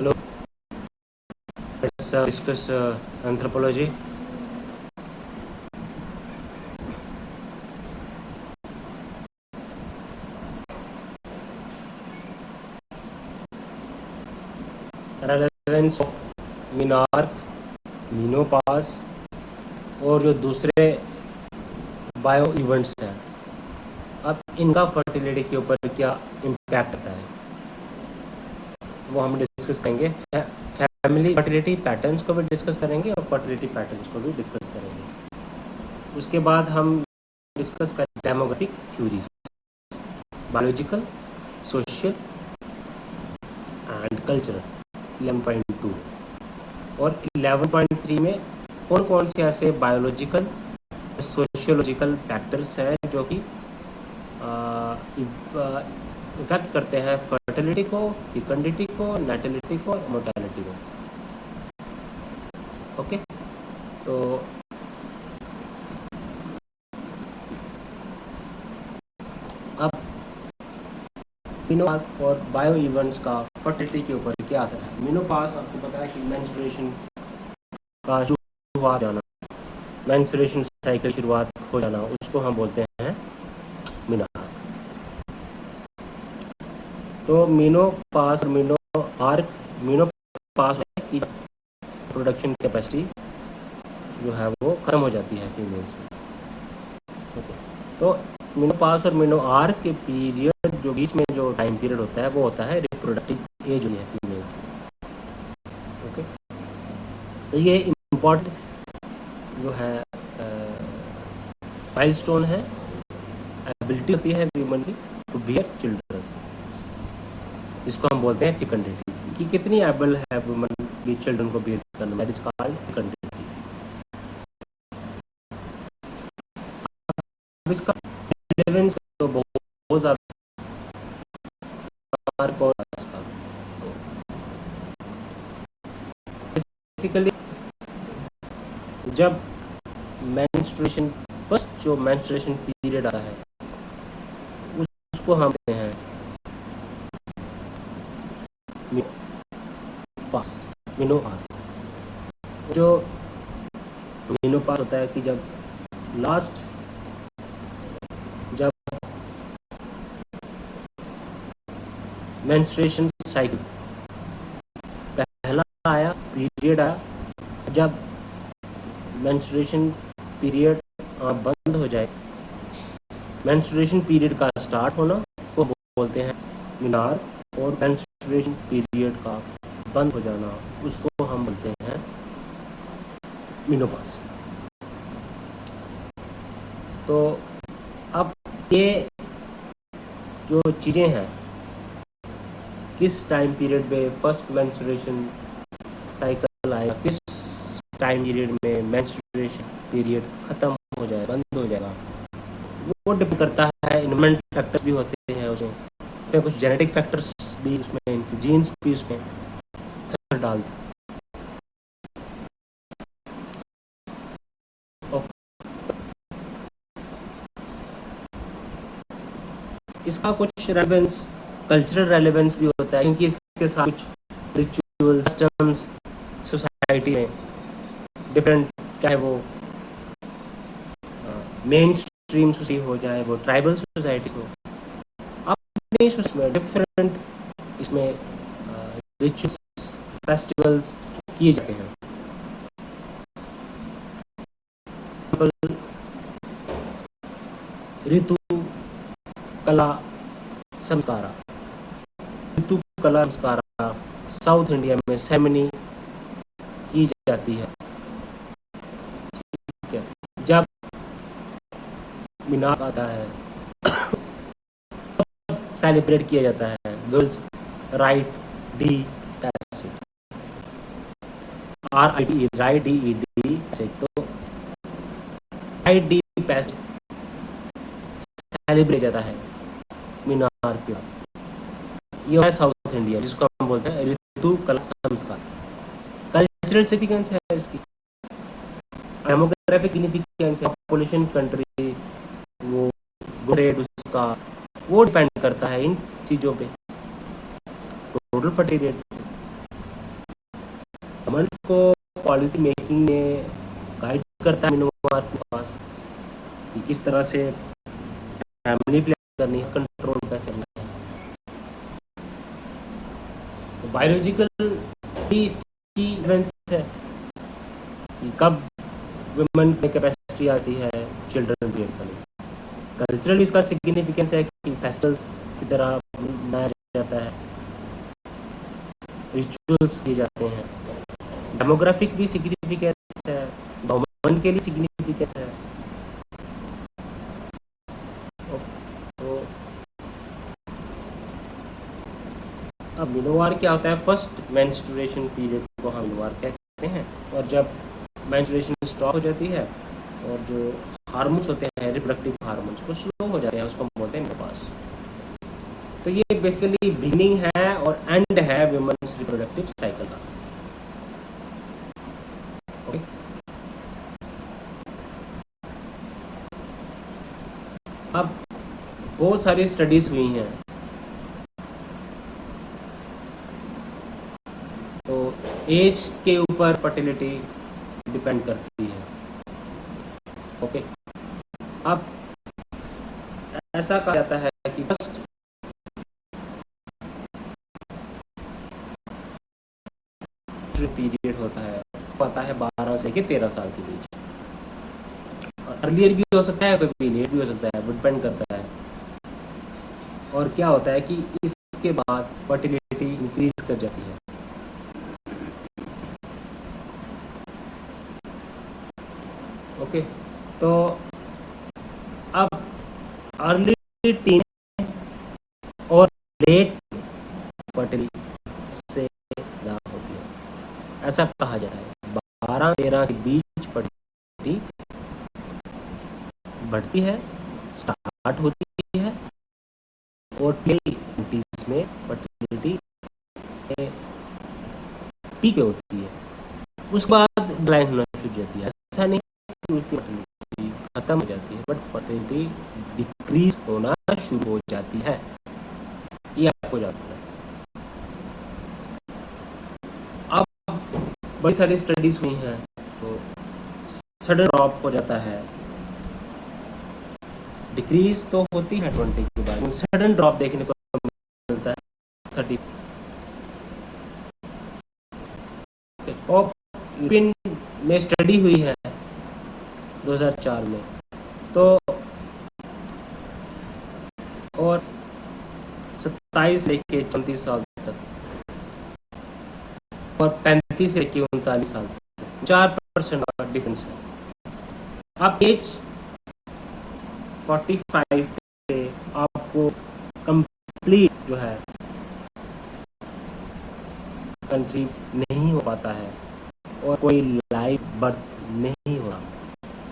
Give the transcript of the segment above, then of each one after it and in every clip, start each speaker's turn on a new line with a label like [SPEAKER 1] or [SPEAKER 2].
[SPEAKER 1] Hello, let's discuss anthropology. Relevance of menarche, menopause और जो दूसरे बायो इवेंट्स हैं, अब इनका फर्टिलिटी के ऊपर क्या इम्पैक्ट आता है वो हम डिस्कस करेंगे। फैमिली फर्टिलिटी पैटर्न्स को भी डिस्कस करेंगे और फर्टिलिटी पैटर्न्स को भी डिस्कस करेंगे। उसके बाद हम डिस्कस करेंगे demographic theories, biological, social and cultural 11.2 और 11.3 में कौन कौन से ऐसे बायोलॉजिकल सोशियोलॉजिकल फैक्टर्स हैं जो कि इफेक्ट करते हैं फर्टिलिटी को, फिकंडिटी को, नेटिलिटी को, मोर्टेलिटी को। ओके, तो अब मीनोपास और बायो इवेंट्स का फर्टिलिटी के ऊपर क्या असर है। मीनोपास आपको पता है कि मेंस्ट्रुएशन का शुरुआत जाना, मेंस्ट्रुएशन साइकिल शुरुआत हो जाना, उसको हम बोलते हैं मीनोपास। तो मीनोपास और मीनोपास की प्रोडक्शन कैपेसिटी जो है वो ख़त्म हो जाती है फीमेल्स में। ओके, तो मीनोपास और मीनोआर्क के पीरियड जो बीच में जो टाइम पीरियड होता है वो होता है रिप्रोडक्टिव एज हुई है फीमेल्स में। ओके, तो ये इम्पॉर्टेंट जो है माइलस्टोन है, एबिलिटी होती है ह्यूमन की टू बियर चिल्ड्रन, जिसको हम बोलते हैं फिकंडिटी, कि कितनी एबल है वुमन की चिल्ड्रन को बियर करना, दैट इज कॉल्ड फिकंडिटी। अब इसका रिलेवेंस तो बहुत ज़्यादा बेसिकली जब मेंस्ट्रुएशन फर्स्ट जो मेंस्ट्रुएशन पीरियड आता है उसको हम कहते हैं मीनोपास, मीनोपास। जो मीनोपास होता है कि जब लास्ट जब मेंस्ट्रुएशन साइकिल पहला आया पीरियड आया, जब मेंस्ट्रुएशन पीरियड बंद हो जाए, मेंस्ट्रुएशन पीरियड का स्टार्ट होना को बोलते हैं मीनार, और मेंस्ट्रुएशन पीरियड का बंद हो जाना उसको हम बोलते हैं मीनोपास। तो अब ये जो चीज़ें हैं किस टाइम पीरियड में फर्स्ट मेंस्ट्रुएशन साइकिल आएगा, किस टाइम पीरियड में मेंस्ट्रुएशन पीरियड ख़त्म हो जाए, बंद हो जाएगा, वो डिपेंड करता है। इन्वायरमेंट फैक्टर्स भी होते हैं उसमें कुछ जेनेटिक फैक्टर्स भी उसमें, जीन्स भी उसमें असर डालते हैं। इसका कुछ रेलेवेंस, कल्चरल रेलेवेंस भी होता है, क्योंकि इसके साथ कुछ रिचुअल सिस्टम्स सोसाइटी में डिफरेंट, चाहे वो मेन स्ट्रीम सोसाइटी हो, चाहे वो ट्राइबल सोसाइटी हो, अपने उसमें डिफरेंट इसमें रिचुअल्स फेस्टिवल्स किए जाते हैं। ऋतु कला संस्कारा, ऋतु कला संस्कारा साउथ इंडिया में सेरेमनी की जाती है। ठीक है, जब मीनार आता है सेलिब्रेट किया जाता है girls right D passage, RITE right D passage, तो राइट डी पैसेज सेलिब्रेट जाता है मीनार के। ये है साउथ इंडिया, जिसको हम बोलते हैं ऋतु कला संस्कार। कल्चरल सिग्निफिकेंस है इसकी, डेमोग्राफिक सिग्निफिकेंस है, पॉपुलेशन कंट्री, वो ग्रेड उसका वो डिपेंड करता है इन चीज़ों पे, टोटल फर्टिलिटी रेट। गवर्नमेंट को पॉलिसी मेकिंग में गाइड करता है मिनोवार के पास कि किस तरह से फैमिली प्लान करनी है, कंट्रोल कैसे करना है। तो बायोलॉजिकल भी इसकी इवेंट्स है कि कब वुमेन में कैपेसिटी आती है चिल्ड्रन ब्रेक करने। कल्चरल इसका सिग्निफिकेंस है कि फेस्टिवल्स की तरह मनाया जाता है, रिचुअल्स किए जाते हैं। डेमोग्राफिक भी सिग्निफिकेंस है, गवर्नमेंट के लिए सिग्निफिकेंस है। तो अब मिनोवार क्या होता है? फर्स्ट मेंस्ट्रुएशन पीरियड को हम मिनोवार कहते हैं, और जब मेंस्ट्रुएशन स्टॉप हो जाती है और जो हार्मोन्स होते हैं, रिप्रोडक्टिव हार्मोन्स, वो स्लो हो जाते हैं, उसको बोलते हैं मेनोपॉज। तो ये बेसिकली बिगिनिंग है और एंड है वुमेन्स रिप्रोडक्टिव साइकिल का। ओके, अब बहुत सारी स्टडीज हुई हैं, तो एज के ऊपर फर्टिलिटी डिपेंड करती है। ओके, अब ऐसा कहा जाता है कि फर्स्ट पीरियड होता है 12 से लेकर 13 साल के बीच। अर्लियर भी हो सकता है, कोई लेट भी हो सकता है, वो डिपेंड करता है। और क्या होता है कि इसके बाद फर्टिलिटी इंक्रीज कर जाती है। ओके, तो अब अर्ली टीन और लेट फर्टिलिटी सबसे ज़्यादा होती है, ऐसा कहा जा रहा है। 12-13 के बीच फर्टिलिटी बढ़ती है, स्टार्ट होती है, और 20s में फर्टिलिटी पीक पे होती है। उसके बाद डिक्लाइन होना शुरू हो जाती है। ऐसा नहीं कि उसकी फर्टिलिटी खत्म हो जाती है, बट फर्टिलिटी डिक्रीज होना शुरू हो जाती है, ये आपको जानना है। अब बड़ी सारी स्टडीज हुई हैं, तो सडन ड्रॉप हो जाता है, डिक्रीज तो होती है 20 के बाद, सडन ड्रॉप देखने को मिलता है 30। और यूरोपियन में स्टडी हुई है 2004 में, तो और 27 लेके 34 साल तक और 35 लेके 39 साल तक 4% का डिफरेंस है। आप एज 45 पे आपको कंप्लीट जो है कंसीव नहीं हो पाता है और कोई लाइव बर्थ नहीं हो रहा।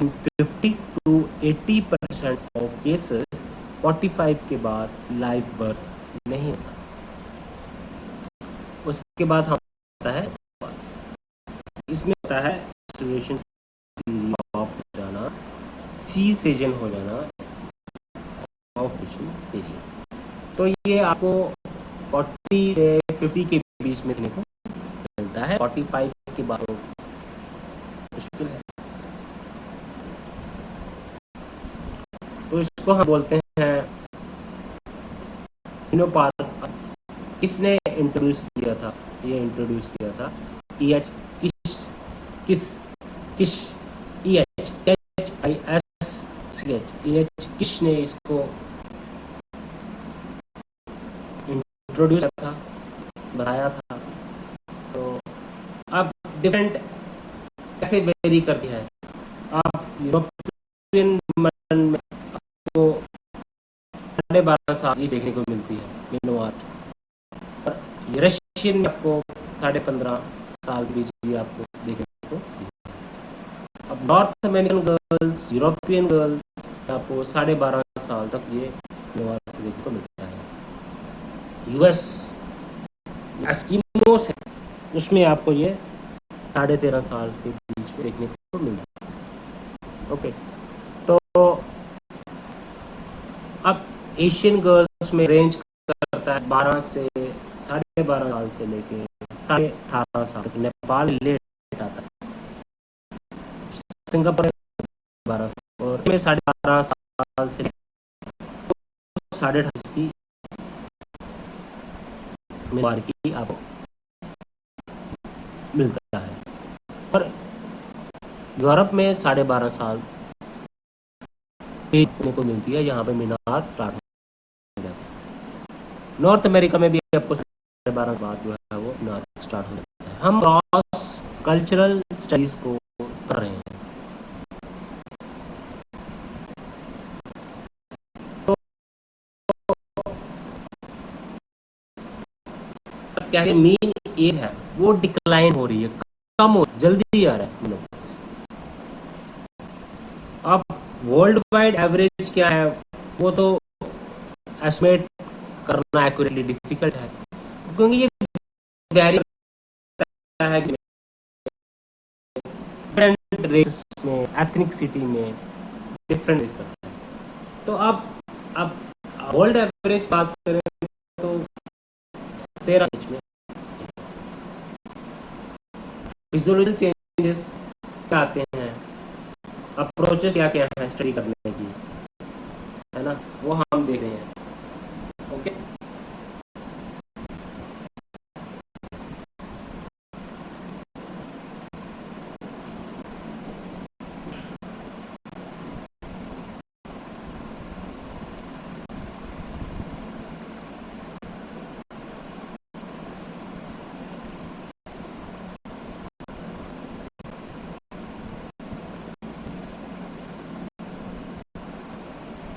[SPEAKER 1] 50 to 80% ऑफ केसेस 45 के बाद लाइव बर्थ नहीं होता। उसके बाद हम होता है बस, इसमें होता है मेंस्ट्रुएशन पीरियड ऑफ हो जाना, सी सेजन हो जाना, ऑफ पीरियड। तो ये आपको 40 से 50 के बीच में देखने को मिलता है। 45 के बाद तो मुश्किल है। तो इसको हम बोलते हैं मेनोपॉज। किसने इंट्रोड्यूस किया था? ये इंट्रोड्यूस किया था EH किश किस किश किश ने इसको इंट्रोड्यूस किया था, बताया था। तो अब डिफरेंट कैसे वेरी करती है। आप यूरोपियन में आपको 12.5 साल ये देखने को मिलती है मेनोपॉज, और रशियन में आपको 15.5 साल के बीच भी आपको देखने को मिलती है। अब north American girls, European girls आपको 12.5 साल तक ये मेनोपॉज देखने को मिलता है। US एस्किमोस है, उसमें आपको ये 13.5 साल के बीच में देखने को मिलता है। ओके, तो अब एशियन गर्ल्स में रेंज करता है 12 से 12.5 साल से लेके 18.5 साल तक, नेपाल लेट आता है, सिंगापुर 12 साल, और में 12.5 साल से 28.5 की उम्र की आपको मिलता है। और यूरोप में 12.5 साल देखने को मिलती है, यहाँ पे मीनार स्टार्ट हो जाता है। नॉर्थ अमेरिका में भी आपको 12.5 बाद जो है वो मीनार स्टार्ट हो जाता है। हम क्रॉस कल्चरल स्टडीज को कर रहे हैं। तो क्या है, मीन एज है वो डिक्लाइन हो रही है, कम हो, जल्दी आ रहा है हम लोग। अब वर्ल्ड वाइड एवरेज क्या है वो तो एस्टिमेट करना एक्यूरेटली डिफिकल्ट है, क्योंकि ये वेरी करता है कि डिफरेंट रेस में, एथनिक सिटी में डिफरेंट रेस करता है। तो अब वर्ल्ड एवरेज बात करें तो 13 एज में फिजियोलॉजिकल चेंजेस आते हैं, अप्रोचेस क्या क्या है स्टडी करने की, है ना, वो हम देख रहे हैं। ओके,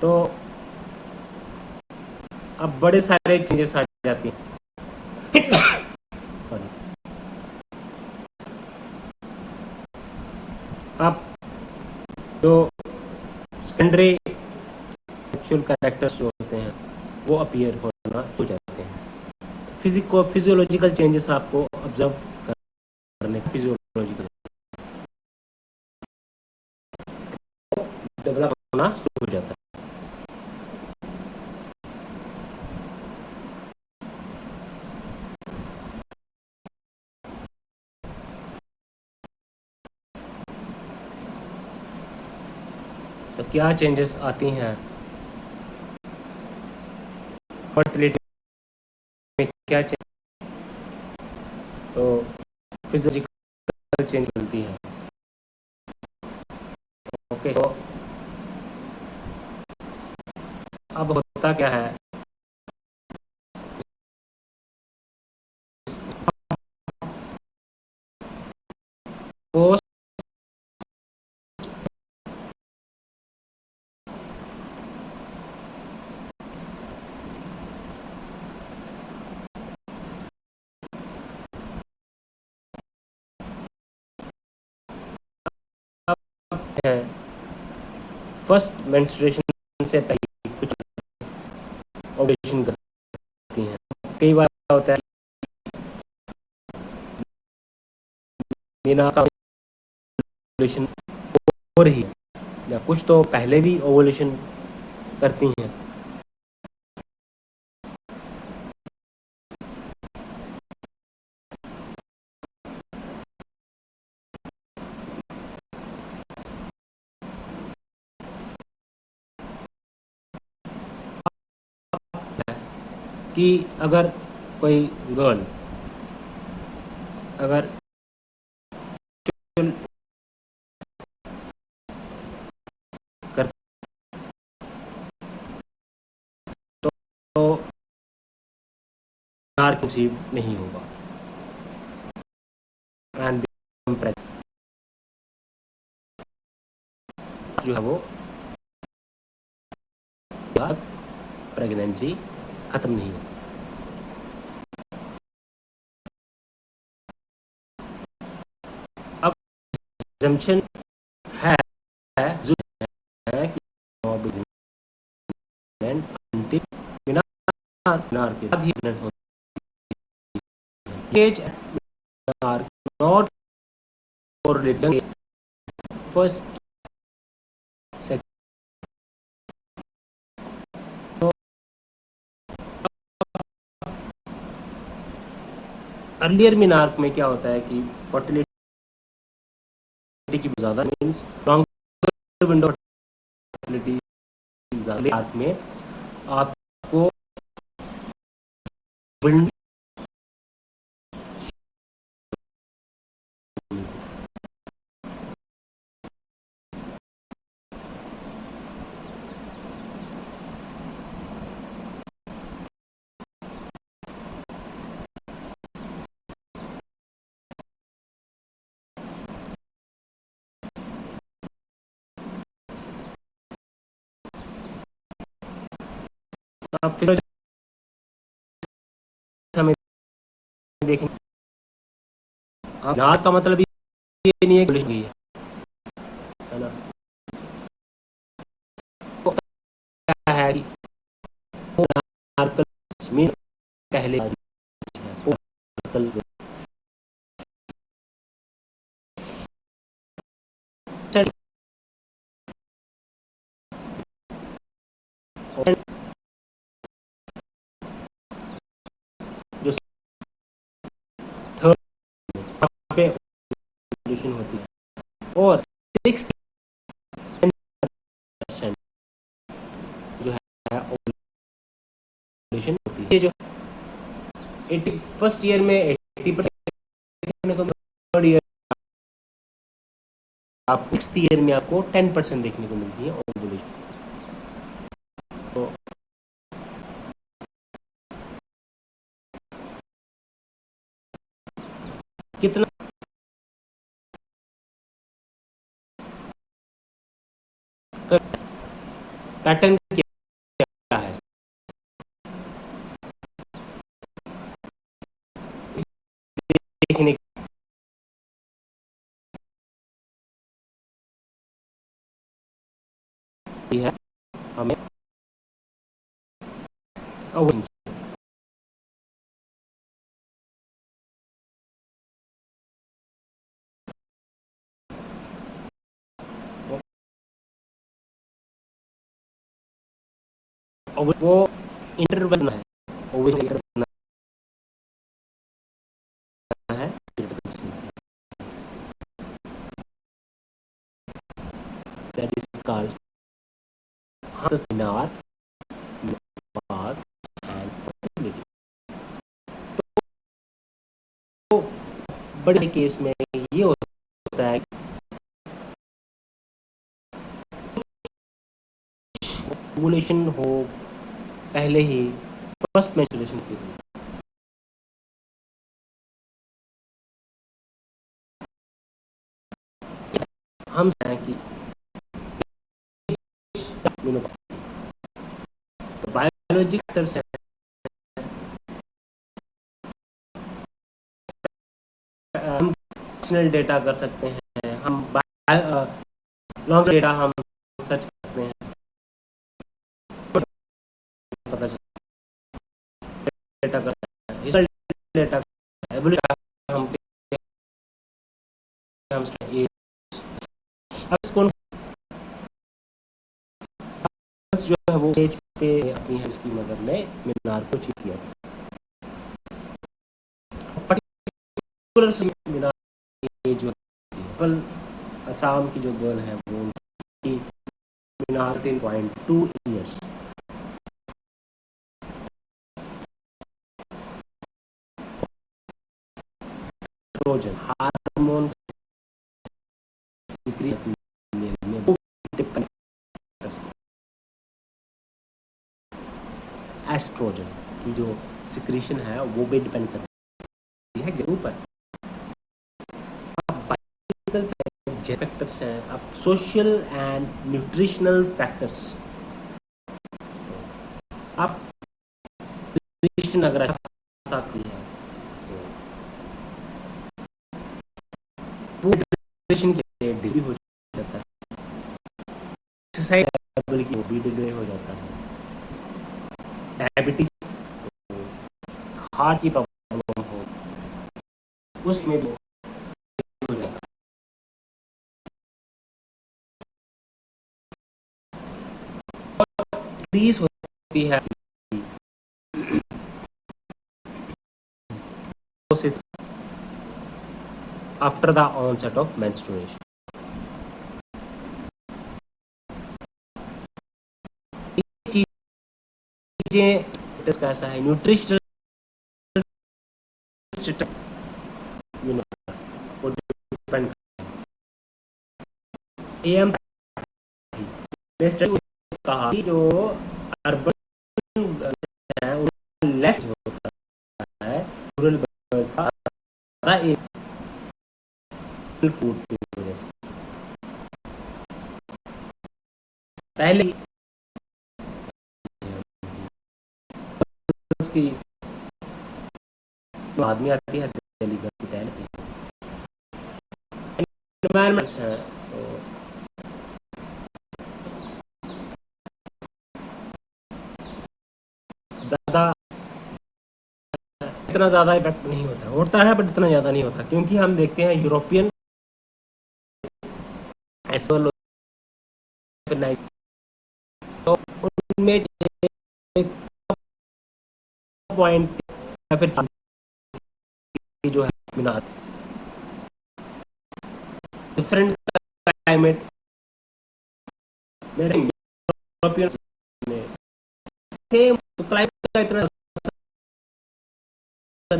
[SPEAKER 1] तो अब बड़े सारे चेंजेस आ जाती हैं। Sorry. अब जो सेकेंडरी सेक्सुअल कैरेक्टर्स जो होते हैं वो अपीयर होना हो जाते हैं। फिजियोलॉजिकल चेंजेस आपको ऑब्जर्व करने, फिजियोलॉजिकल डेवलप होना शुरू हो जाता है। तो क्या चेंजेस आती हैं फर्टिलिटी में, क्या चेंज, तो फिजियोलॉजिकल चेंज मिलती है। ओके, तो अब होता क्या है, पोस्ट है, फर्स्ट मेंस्ट्रुएशन से पहले कुछ ओवुलेशन करती हैं। कई बार होता है बिना का ओवुलेशन हो रही है, या कुछ तो पहले भी ओवुलेशन करती हैं। कि अगर कोई गर्ल अगर कर तो कंसीव नहीं होगा, एंड जो है वो प्रेगनेंसी खत्म नहीं होती। अब जम्पशन है, जो है कि बिना के बाद ही प्रेग्नेंट होती है। Age are not correlated, first second. तो अर्लियर मीनार्क में क्या होता है कि फर्टिलिटी की ज़्यादा means longer window fertility menarche में आपको विंड आप फिर हमें देखें। मीनार का मतलब ये नहीं है कि गई है ना, तो क्या है कि मीनार मीन पहले जो थर्ड पे ओवुलेशन होती है और 6% जो है ओवुलेशन होती है। ये जो 80 फर्स्ट ईयर में 80% देखने को, थर्ड ईयर आप सिक्स्थ ईयर में आपको 10% देखने को मिलती है ओवुलेशन। तो कितना पैटर्न क्या है देखने की है हमें वो इंटरवल है, इंटरवल है, that is called seminar pass and fertility। तो बड़े केस में ये होता है ओवुलेशन हो पहले ही फर्स्ट मेंस्ट्रुएशन पीरियड, हम हैं कि तो बायोलॉजी से हम डेटा कर सकते हैं, हम लॉन्ग डेटा हम सर्च करते हैं, पता चलता है डेटा करते हैं, रिजल्ट डेटा हम ये अब इसको जो है वो स्टेज पे अपनी है इसकी मदद ने मीनार को अचीव किया था। पर्टिकुलर मीनार जो है असम की जो गर्ल है वो उनकी मीनार 10.2 ईयर्स। ट्रोजन हार्मोन एस्ट्रोजन की जो सिक्रीशन है वो भी डिपेंड करती है गेहूं पर। फैक्टर्स हैं, अब सोशल एंड न्यूट्रिशनल फैक्टर्स। आप न्यूट्रिशन अगर अच्छा है तो न्यूट्रिशन के डिले हो जाता है, एक्सरसाइज की वो भी डिले हो जाता है, डायबिटीज हार्ट की प्रॉब्लम हो उसमें भी हो जाता है। इंक्रीज होती है after the onset of menstruation. चीजें स्टेटस कैसा है, न्यूट्रिशनल यू नो वो डिपेंड। एएम ने स्टडी कहा कि जो अर्बन है उनका लेस होता है रूरल गर्ल्स का एक फूड की वजह से। पहले उसकी आदमी आती है दिल्ली की पहले एनवायरमेंट्स है तो ज़्यादा इतना ज़्यादा इफेक्ट नहीं होता, होता है बट इतना ज़्यादा नहीं होता, क्योंकि हम देखते हैं यूरोपियन ऐसे तो उनमें एक पॉइंट या फिर जो है मीनार डिफरेंट क्लाइमेट मेरे यूरोपियन में सेम तो क्लाइमेट का इतना असर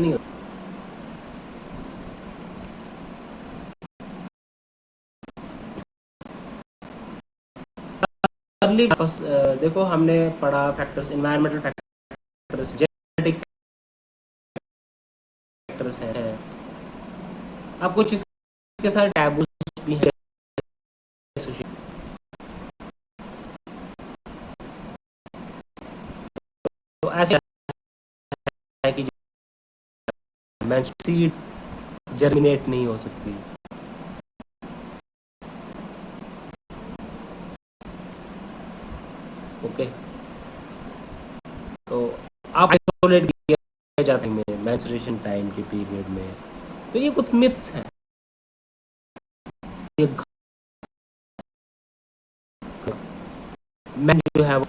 [SPEAKER 1] नहीं होता। अर्ली देखो हमने पढ़ा factors, environmental factors, genetic factors हैं। अब कुछ इसके साथ टैबूज भी हैं तो ऐसा है कि सीड्स जर्मिनेट नहीं हो सकती। ओके तो आप आइसोलेट किया जाते हैं मेंस्ट्रुएशन टाइम के पीरियड में, तो ये कुछ मिथ्स हैं। ये मैं जो है वो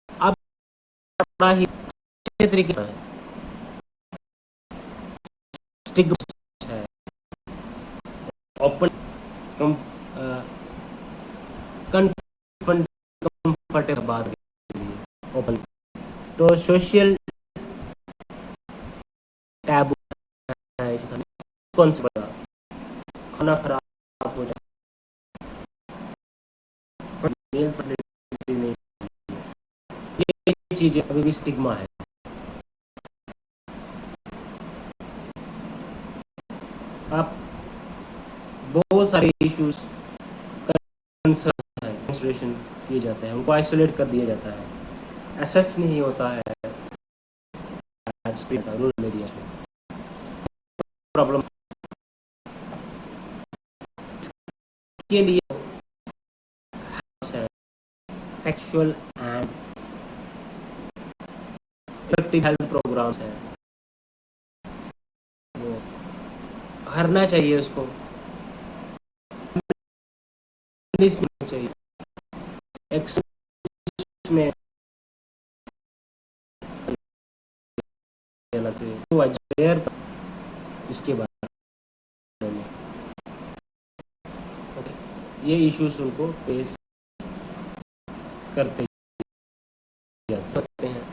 [SPEAKER 1] आप बड़ा ही अच्छे तरीके से स्टिग्मा है ओपन कंफर्टेबल बात ओपन तो सोशल टैबू है इसका कौन सा बड़ा खाना खराब हो जाए मेल फर्टिलिटी नहीं, ये चीजें अभी भी स्टिग्मा है। आप बहुत सारे इश्यूज कंसर्न है मेंस्ट्रुएशन किए जाते हैं, उनको आइसोलेट कर दिया जाता है, एसेस नहीं होता है रूरल एरिया में। प्रॉब्लम के लिए sexual and reproductive health programs हैं, वो हरना चाहिए उसको चाहिए में देना चाहिए तो अवेयर इसके बारे में। ये इश्यूज उनको फेस करते हैं।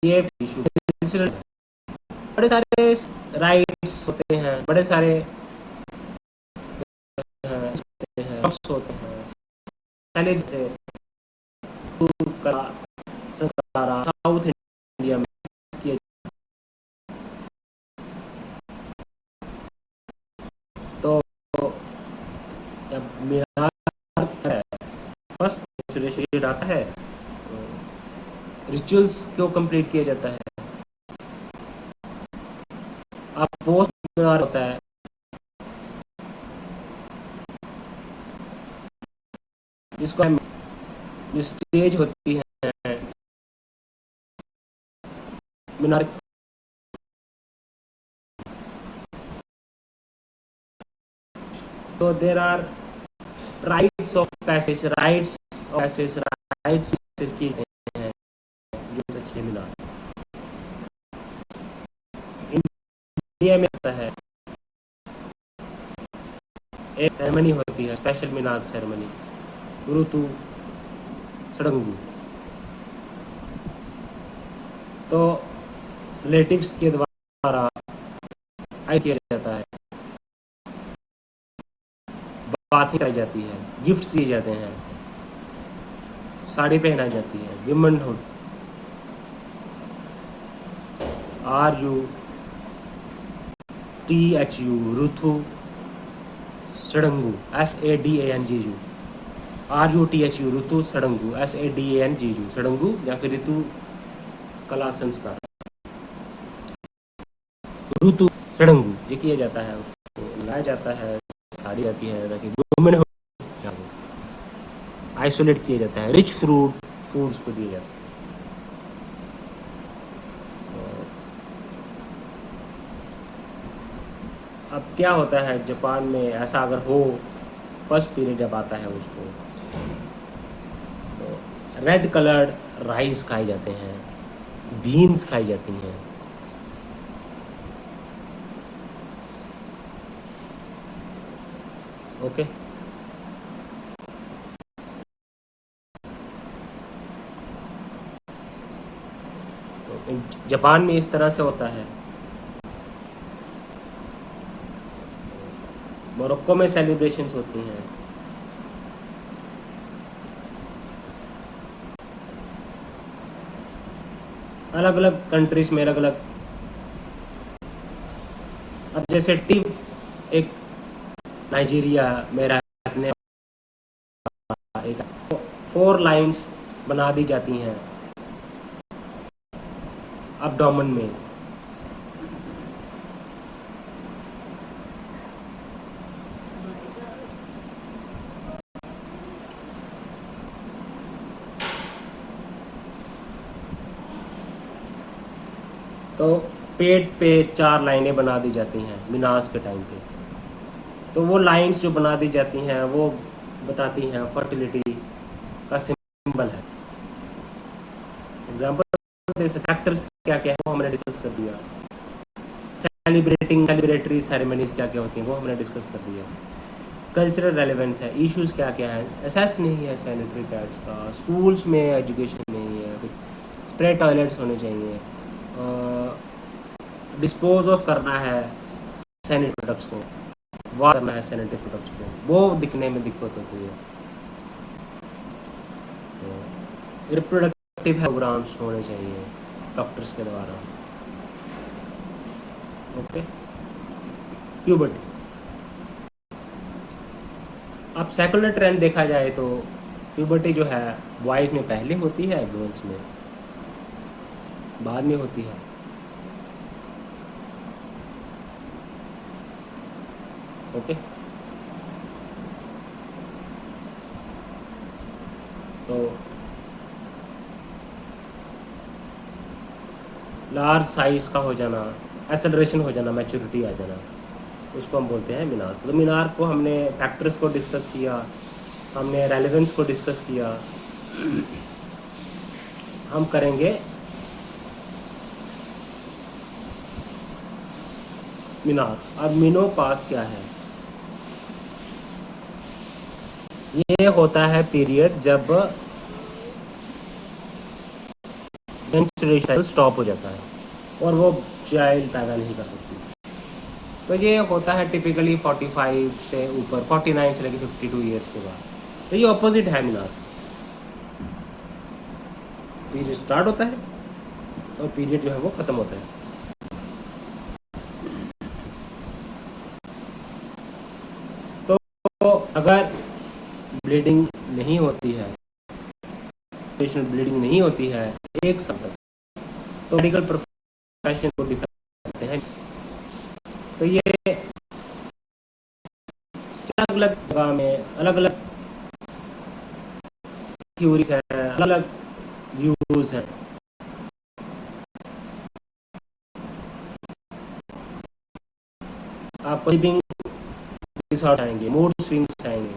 [SPEAKER 1] ये इशू बड़े सारे राइट्स होते हैं, बड़े सारे होते हैं पहले से साउथ इंडिया में किया तो जब मेरा फर्स्ट मेंस्ट्रुएशन आता है तो रिचुअल्स को कंप्लीट किया जाता है। आप पोस्ट होता है जिसको जो स्टेज होती है मीनार तो there are rites of passage, rites की हैं जो सेमिनार इंडिया में होता है। एक सेरेमनी होती है, स्पेशल मीनार सेरेमनी, ऋतु सड़ंगू। तो रिलेटिव्स के द्वारा आई किया जाता है, बातें कराई जाती है, गिफ्ट्स दिए जाते हैं, साड़ी पहनाई जाती है, विमेनहुड, RUTHU ऋतु सड़ंगू, SADANGU, RUTHU ऋतु सड़ंगू, SADANGU सड़ंगू, या फिर ऋतु कला संस्कार ऋतु सड़ंगू ये किया जाता है, उसको लाया जाता है, साड़ी आती है, ताकि वुमेन आइसोलेट किया जाता है, रिच फूड्स को दिए जाते हैं। अब क्या होता है जापान में, ऐसा अगर हो, फर्स्ट पीरियड जब आता है उसको, तो रेड कलर्ड राइस खाए जाते हैं, बीन्स खाई जाती हैं। ओके, तो जापान में इस तरह से होता है। मोरक्को में सेलिब्रेशंस होती हैं। अलग अलग कंट्रीज में अलग अलग, अब जैसे टीम एक नाइजीरिया में रहने एक 4 लाइंस बना दी जाती हैं abdomen में। तो पेट पे 4 लाइनें बना दी जाती हैं मिनाज के टाइम पे। तो वो लाइंस जो बना दी जाती हैं वो बताती हैं फर्टिलिटी का सिंबल है। एग्जाम्पल जैसे फैक्टर्स क्या क्या है वो हमने डिस्कस कर दिया। सेलिब्रेटरी सेरेमनीज क्या क्या होती हैं वो हमने डिस्कस कर दिया। कल्चरल रेलेवेंस है, इश्यूज क्या क्या है, एसेस नहीं है सैनिटरी पैड्स का, स्कूल्स में एजुकेशन नहीं है, स्प्रे टॉयलेट्स होने चाहिए, डिस्पोज ऑफ करना है सैनिटरी प्रोडक्ट्स को, वाश करना है सैनिटरी प्रोडक्ट्स को, वो दिखने में दिक्कत होती है। तो रिप्रोडक्टिव प्रोग्राम्स होने चाहिए डॉक्टर्स के द्वारा। Okay, puberty. अब सेकुलर ट्रेंड देखा जाए तो प्यूबर्टी जो है बॉयज़ में पहले होती है, गर्ल्स में बाद में होती है। ओके, तो लार्ज साइज का हो जाना, एक्सेलरेशन हो जाना, मैच्योरिटी आ जाना, उसको हम बोलते हैं मीनार। तो मीनार को हमने फैक्टर्स को डिस्कस किया, हमने रेलेवेंस को डिस्कस किया। हम करेंगे मीनार। अब मीनोपास क्या है? ये होता है पीरियड जब मेंस्ट्रुएशन स्टॉप हो जाता है और वो चाइल्ड पैदा नहीं कर सकती। तो ये होता है टिपिकली 45 से ऊपर, 49 से लेकर 52 ईयर्स के बाद। तो ये ऑपोजिट है मीनार। पीरियड स्टार्ट होता है और पीरियड जो है वो ख़त्म होता है। तो अगर ब्लीडिंग नहीं होती है, पेशेंट ब्लीडिंग नहीं होती है एक साल तक, तो मेडिकल प्रोफेशन को डिफाइन करते हैं। तो ये अलग अलग जगह में अलग अलग थ्योरीज हैं, अलग अलग व्यूज हैं। आप कहीं भी डिसऑर्डर आएंगे, मूड स्विंग्स आएंगे।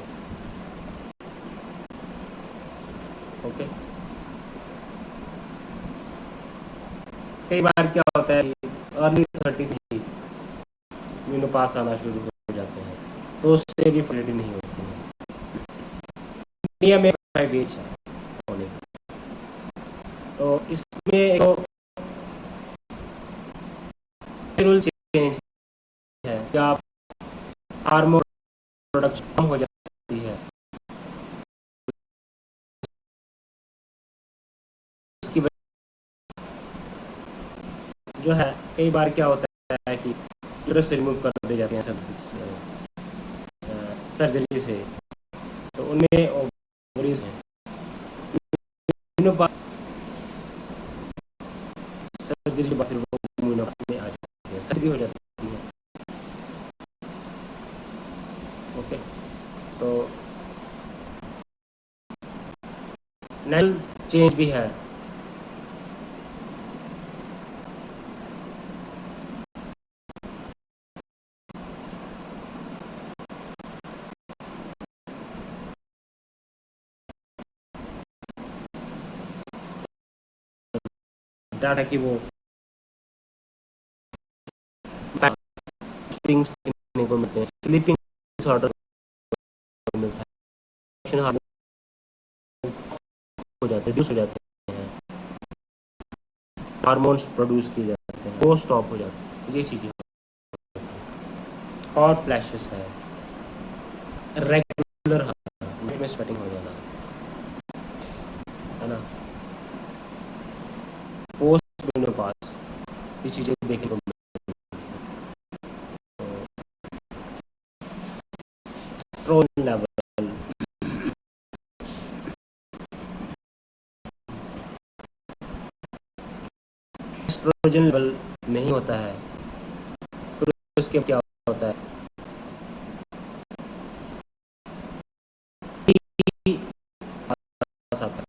[SPEAKER 1] ओके, कई बार क्या होता है अर्ली 30s में मेनोपॉज आना शुरू हो जाते हैं, तो उससे भी फर्टिलिटी नहीं होती है। इंडिया में 5 एज है होने की। तो इसमें एक रूल चेंज है कि आप हार्मोन प्रोडक्शन कम हो जाती है, उसकी वजह जो है कई बार क्या होता है कि यूट्रस रिमूव कर दिए जाते हैं सर्जरी से, तो उनमें ओवरीज हैं, सर्जरी के बाद फिर वो मेनोपॉज में आ जाती है, सर्जरी हो जाती है। ओके, तो नेल चेंज भी है। डाटा की वो थिंग्स देखने को मिलते हैं, स्लीपिंग डिसऑर्डर मिलता है, हार्मोन हो जाते हैं, रिड्यूस हो जाते हैं, हार्मोन्स प्रोड्यूस किए जाते हैं, वो स्टॉप हो जाते हैं, ये चीज़ें। हॉट फ्लैशेस है, रेगुलर में स्वेटिंग हो जाना, है ना, पोस्ट मेनोपॉज, ये चीज़ें देखने को मिलती हैं। एस्ट्रोजन लेवल एस्ट्रोजन लेवल नहीं होता है, फिर उसके क्या होता है, पास आता है,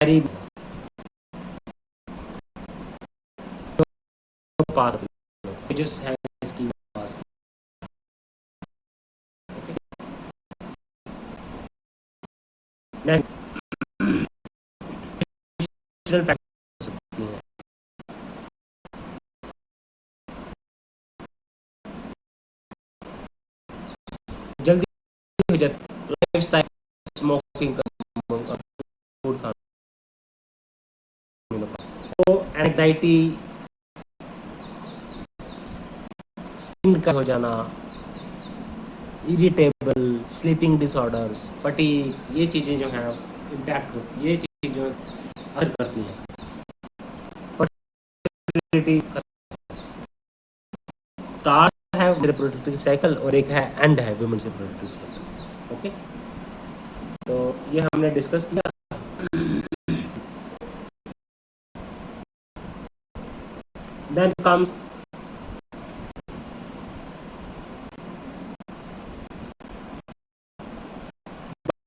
[SPEAKER 1] पैरी पास जिस है इसकी पास। नेक्स्ट फैक्टर सकती हैं, जल्दी हो जाती है, लाइफस्टाइल, स्मोकिंग, फूड खाना, तो एंजाइटी, स्किन का हो जाना, इरिटेबल, स्लीपिंग डिसऑर्डर्स, फटीग, ये चीज़ें जो हैं इम्पैक्ट होती, ये चीज़ें जो असर करती हैं फर्टिलिटी। स्टार्ट है रिप्रोडक्टिव साइकिल और एक है एंड है वुमेन्स रिप्रोडक्टिव साइकिल। ओके, तो ये हमने डिस्कस किया। देन कम्स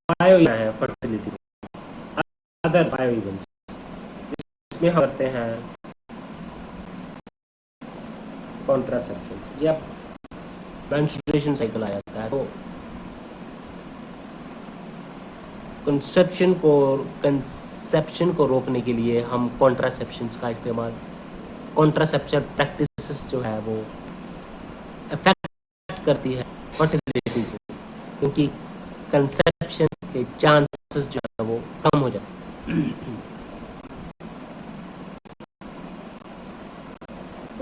[SPEAKER 1] बायो है फर्टिलिटी, अदर बायो इवेंट्स, इसमें हम करते हैं कॉन्ट्रासेप्शन। जब मेंस्ट्रुएशन साइकिल आ जाता है तो कंसेप्शन को रोकने के लिए हम कॉन्ट्रासेप्शंस का इस्तेमाल, कॉन्ट्रासेप्शन प्रैक्टिसेस जो है वो अफेक्ट करती है फर्टिलिटी को, क्योंकि कंसेप्शन के चांसेस जो है वो कम हो जाते हैं।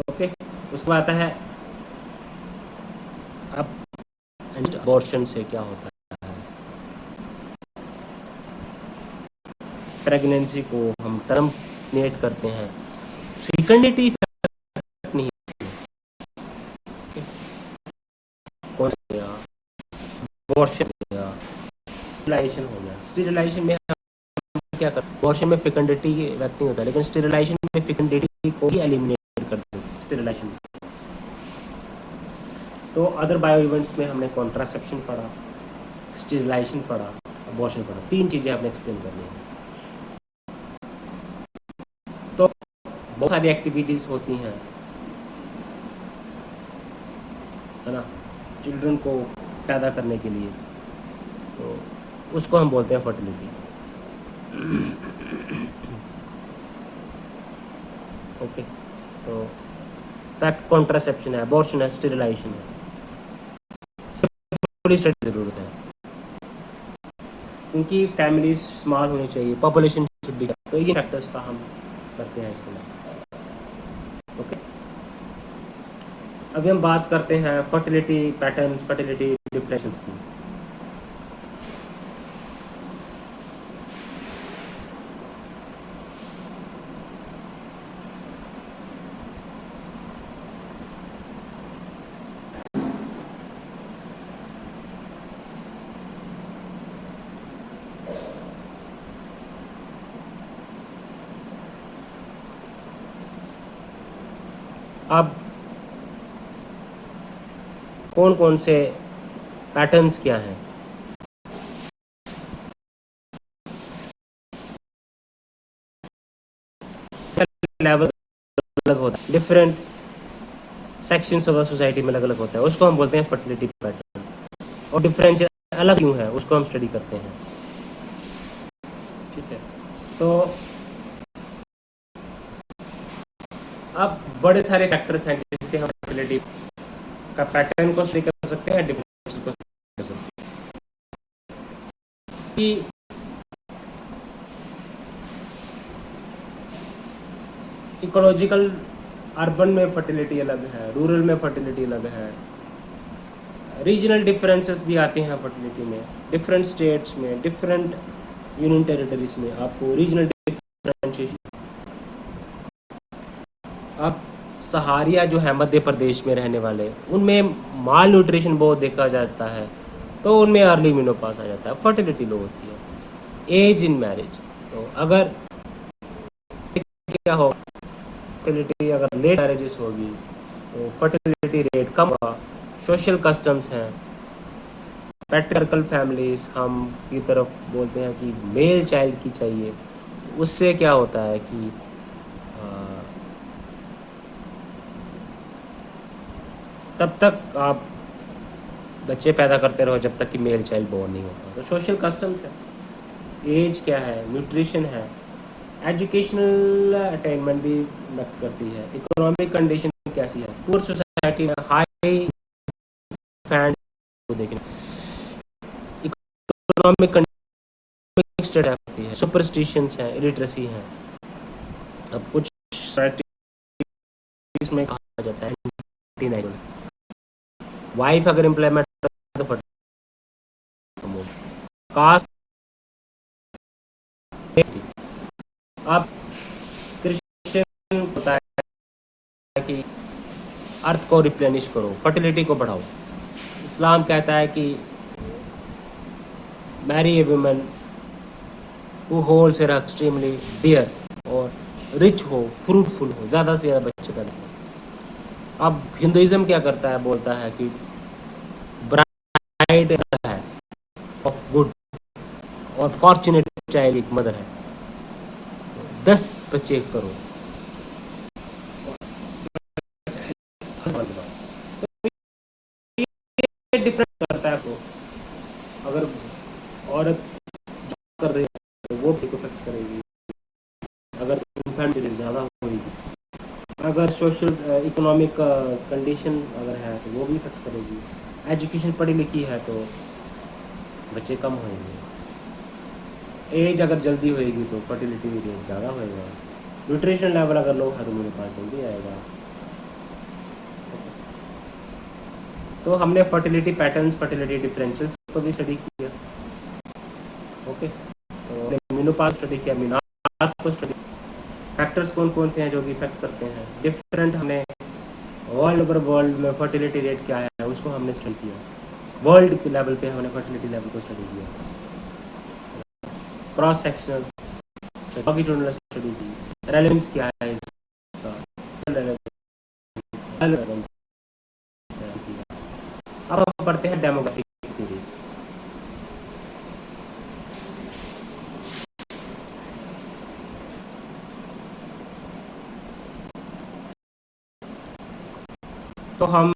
[SPEAKER 1] ओके, उसके बाद आता है अब अबॉर्शन से क्या होता है, प्रेगनेंसी को हम टर्मिनेट करते हैं, फेकंडिटी नहीं, कौन सा गया, अबॉर्शन गया, स्टेरिलाइजेशन हो गया। स्टेरिलाइजेशन में हम क्या करते हैं, अबॉर्शन में फेकंडिटी इफेक्ट नहीं होता, लेकिन स्टेरिलाइजेशन में फेकंडिटी को ही एलिमिनेट करते हैं स्टेरिलाइजेशन से। तो अदर बायो इवेंट्स में हमने कॉन्ट्रासेप्शन पढ़ा, स्टेरिलाइजेशन पढ़ा, अबॉर्शन पढ़ा, 3 चीज़ें आपने एक्सप्लेन करनी है। तो बहुत सारी एक्टिविटीज़ होती हैं, है ना, चिल्ड्रन को पैदा करने के लिए, तो उसको हम बोलते हैं फर्टिलिटी। ओके, तो फैक्ट कॉन्ट्रासेप्शन है, अबॉर्शन है, स्टेरिलाइजेशन है, पूरी स्टडी ज़रूरत है, क्योंकि फैमिली स्मॉल होनी चाहिए, पॉपुलेशन शुड बी, तो ये फैक्टर्स का हम करते हैं इस्तेमाल। ओके, अभी हम बात करते हैं फर्टिलिटी पैटर्न्स, फर्टिलिटी डिफरेंसेस की। अब कौन कौन से पैटर्न्स क्या हैं? लेवल अलग होता है, different sections of the society में अलग अलग होता है, उसको हम बोलते हैं फर्टिलिटी पैटर्न। और डिफरेंस अलग क्यों है उसको हम स्टडी करते हैं। ठीक है, तो अब बड़े सारे फैक्टर्स हैं जिससे हम फर्टिलिटी का पैटर्न को स्टडी कर सकते हैं, डिफरेंस को स्टडी कर सकते हैं। कि इकोलॉजिकल, अर्बन में फर्टिलिटी अलग है, रूरल में फर्टिलिटी अलग है, रीजनल डिफरेंसेस भी आते हैं फर्टिलिटी में, डिफरेंट स्टेट्स में, डिफरेंट यूनियन टेरिटरीज में आपको रीजनल डिफरेंशिएशन। अब सहारिया जो है मध्य प्रदेश में रहने वाले, उनमें माल न्यूट्रिशन बहुत देखा जाता है, तो उनमें अर्ली मेनोपॉज आ जाता है, फर्टिलिटी लो होती है। एज इन मैरिज, तो अगर क्या हो, फर्टिलिटी अगर लेट मैरिजेस होगी तो फर्टिलिटी रेट कम होगा। सोशल कस्टम्स हैं, पैट्रियार्कल फैमिलीज हम की तरफ बोलते हैं कि मेल चाइल्ड की चाहिए, उससे क्या होता है कि तब तक आप बच्चे पैदा करते रहो जब तक कि मेल चाइल्ड बोर्न नहीं होता। तो सोशल कस्टम्स है, एज क्या है, न्यूट्रिशन है, एजुकेशनल अटेनमेंट भी मदद करती है, इकोनॉमिक कंडीशन कैसी है, पुअर सोसाइटी में हाई फैंड को देखने, इकोनॉमिक स्टेट होती है, सुपरस्टिशंस हैं, इलिटरेसी है। अब कुछ सोसाइटीज में कहा जाता है वाइफ अगर एम्प्लॉयमेंट तो कास्ट। अब क्रिश्चियन होता है कि अर्थ को रिप्लेनिश करो, फर्टिलिटी को बढ़ाओ। इस्लाम कहता है कि marry a woman who holds her extremely dear, और रिच हो, फ्रूटफुल हो, ज़्यादा से ज़्यादा बच्चे पैदा हो। अब हिंदुइज्म क्या करता है, बोलता है कि ब्राइड है ऑफ गुड और फॉर्चुनेट चाइल्ड एक मदर है, 10 बच्चे करो। ये डिफरेंट करता है आपको, अगर औरत कर रही है तो वो भी इफेक्ट करेगी, अगर इन्फेंट रेट ज़्यादा होगी, अगर सोशल इकोनॉमिक कंडीशन अगर है तो वो भी इफेक्ट करेगी, एजुकेशन पढ़ी लिखी है तो बच्चे कम होंगे, एज अगर जल्दी होएगी तो फर्टिलिटी रेट ज़्यादा होएगा, न्यूट्रिशन लेवल अगर लो है तो मेरे पास जल्दी आएगा। तो हमने फर्टिलिटी पैटर्न्स, फर्टिलिटी डिफरेंशियल्स को भी स्टडी किया। ओके, तो मेनोपॉज स्टडी किया, मेनोपॉज को स्टडी, फैक्टर्स कौन कौन से हैं जो कि इफेक्ट करते हैं, डिफरेंट हमने ऑल ओवर वर्ल्ड में फर्टिलिटी रेट क्या है उसको हमने स्टडी किया, वर्ल्ड के लेवल पे हमने फर्टिलिटी लेवल को स्टडी किया, क्रॉस सेक्शनल लॉन्गिट्यूडिनल स्टडी की, रेलेवेंस क्या है इसका, अब हम पढ़ते हैं डेमोग्राफिक थ्योरी। तो हम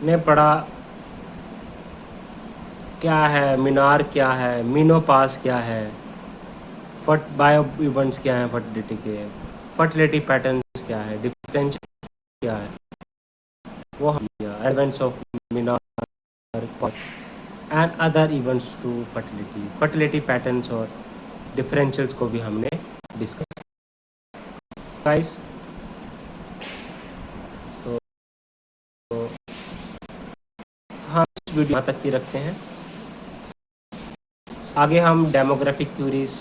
[SPEAKER 1] ने पढ़ा क्या है मीनार, क्या है मीनोपास, क्या है बायो इवेंट्स, क्या है फर्टिलिटी के, फर्टिलिटी पैटर्न्स क्या है, डिफरेंस क्या है, वो हम एडवेंट्स ऑफ मीनार and other events to fertility, fertility patterns और डिफरेंशियल्स को भी हमने डिस्कस गाइस। तो हाँ, इस वीडियो यहाँ तक की रखते हैं। आगे हम डेमोग्राफिक थ्योरीज,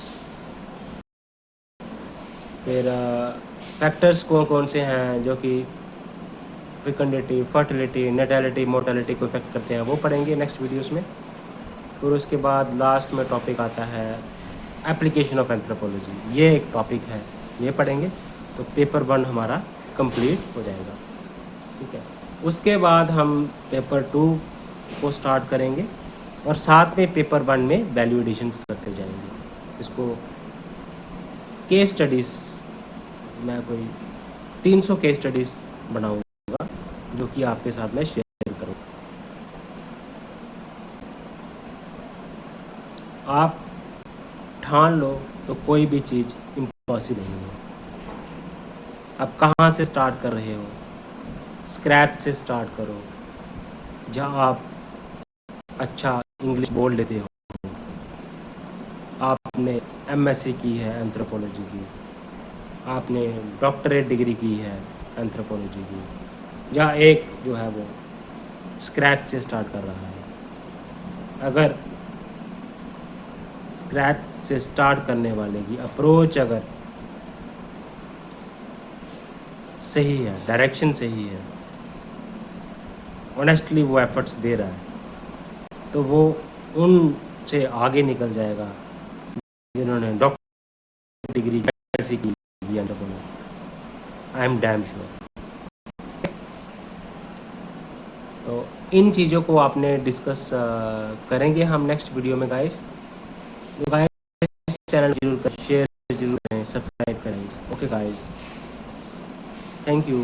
[SPEAKER 1] फिर फैक्टर्स कौन कौन से हैं जो कि फेकंडिटी, फर्टिलिटी, नेटैलिटी, मोर्टेलिटी को इफेक्ट करते हैं, वो पढ़ेंगे नेक्स्ट वीडियोस में। फिर उसके बाद लास्ट में टॉपिक आता है एप्लीकेशन ऑफ एंथ्रोपोलॉजी, ये एक टॉपिक है, ये पढ़ेंगे तो पेपर 1 हमारा कंप्लीट हो जाएगा। ठीक है, उसके बाद हम पेपर 2 को स्टार्ट करेंगे और साथ में पेपर 1 में वैल्यू एडिशंस करते जाएंगे। इसको केस स्टडीज़, मैं कोई 300 केस स्टडीज़ बनाऊंगा जो कि आपके साथ में शेयर करूँगा। आप ठान लो तो कोई भी चीज़ इम्पॉसिबल नहीं है। आप कहाँ से स्टार्ट कर रहे हो, स्क्रैच से स्टार्ट करो। जहाँ आप अच्छा इंग्लिश बोल लेते हो, आपने एमएससी की है एंथ्रोपोलॉजी की, आपने डॉक्टरेट डिग्री की है एंथ्रोपोलॉजी की, जहाँ एक जो है वो स्क्रैच से स्टार्ट कर रहा है, अगर स्क्रैच से स्टार्ट करने वाले की अप्रोच अगर सही है, डायरेक्शन सही है, ऑनेस्टली वो एफर्ट्स दे रहा है, तो वो उनसे आगे निकल जाएगा जिन्होंने डॉक्टर डिग्री ऐसी की है। I am damn sure. तो इन चीज़ों को आपने डिस्कस करेंगे हम नेक्स्ट वीडियो में गाइस। तो गाइस चैनल जरूर करें, शेयर जरूर करें, सब्सक्राइब करें। Okay guys, thank you.